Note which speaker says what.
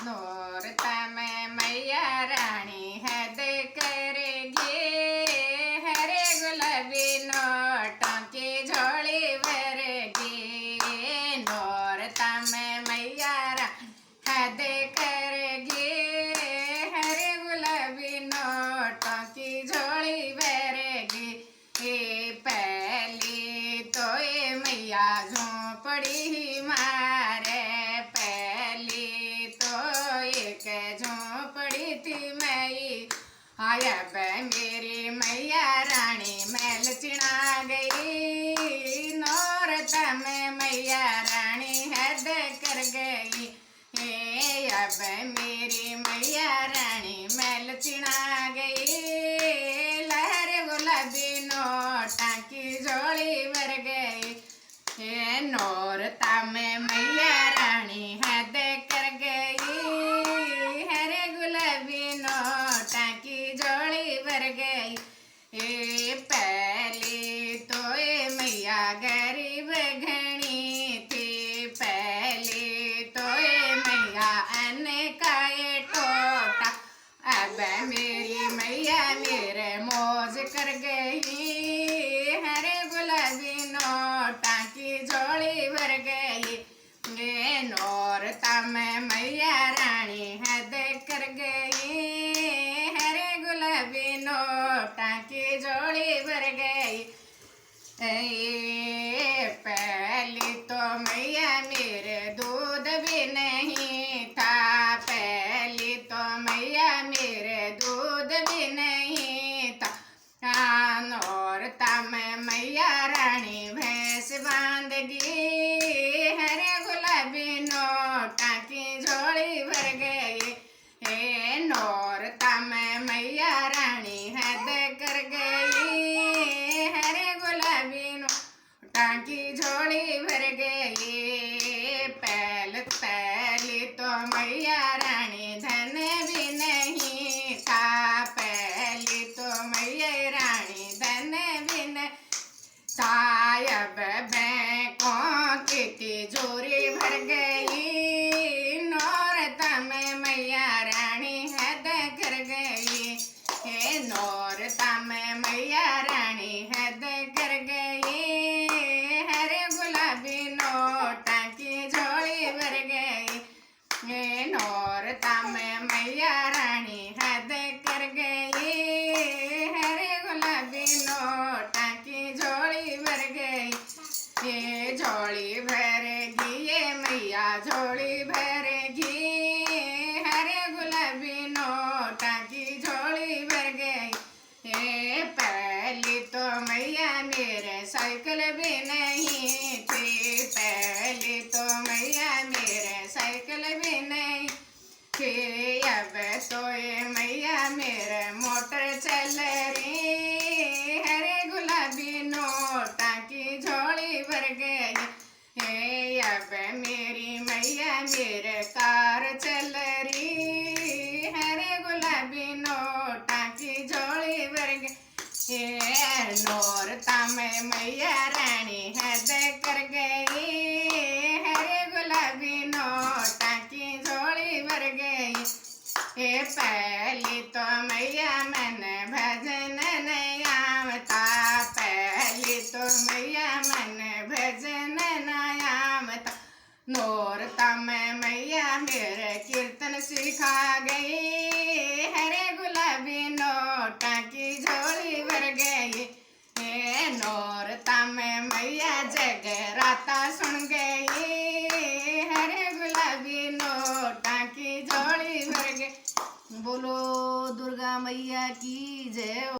Speaker 1: नोरता में मैया रानी हद करेगी, हरे गुलाबी नोटों की झोली भरेगी। नोरता में मैया रानी हद करेगी, हरे गुलाबी नोटों की झोली भरेगी। ये पहली तो ये मैया झोंपड़ी ही मारे, झोंपड़ी थी मई आया मेरी मैया रानी महल चिना गई। नौरता में मैया रानी हद कर गई, हे अब मेरी मैया रानी महल चिना गई। लहर गुलाबी नोटा की झोली भर गई, हे नौरता में मैया रानी हद कर गई, नोटा की झोली भर गई। ए पहली तो ये मैया गरीब घनी थी, पहली तो ये मैया अन्न का ये टोटा, अब मेरी मैया मेरे मौज कर गई। हरे गुलाबी नोटा की झोली भर गई, ये नौरता में मैया रानी हद कर गई, हरे गुलाबी नोटा की झोली भर गई। पहली तो मैया मेरे दूध भी नहीं था, पहली तो मैया मेरे दूध भी नहीं था। नौरता में मैया रानी भैंस बांधगी, हरे गुलाबी नोटा की झोली भर गई। हे नौरता में मैया रानी हद कर गई, हरे गुलाबी नोटा की झोली भर गई। पहली तो मैया रानी धन भी नहीं था, पहली तो मैया रानी धन भी नहीं था। अब बैंकों की तिजोरी भर गई, नौरता में मैया रानी हद कर गई, हे नौरता में मैया रानी हद कर गई। हरे गुलाबी नोटा की झोली भर गई, हे नौरता में मैया रानी हद कर गई, हरे गुलाबी नोटा की झोली भर गई। ये झोली भरेगी, ये मैया झोली भरेगी, हरे गुलाबी नोटा की झोली भर गई। ये पहली तो मैया मेरे साइकिल भी नहीं थी, पहली तो मैया मेरे साइकिल भी नहीं थी। अब तो ये मैया मेरे मोटर चल रही, हरे गुलाबी नोटा की झोली भर गई। हे अब मेरी मैया मेरे कार चल रही, हरे गुलाबी नोटा की झोली भर गई। ये नौरता में मैया रानी हद कर गई, हरे गुलाबी नोटा की झोली भर गई। ये पहली तो मैया मन भजन नहीं आवता, पहली तो मैया मन भजन नहीं आवता। नौरता में मैया मेरे कीर्तन सिखा गई, हरे गुलाबी नोटा की झोली भर गई। हे नौरता में मैया जगराता सुन गई, हरे गुलाबी नोटा की झोली भर गई। बोलो दुर्गा मैया की जय।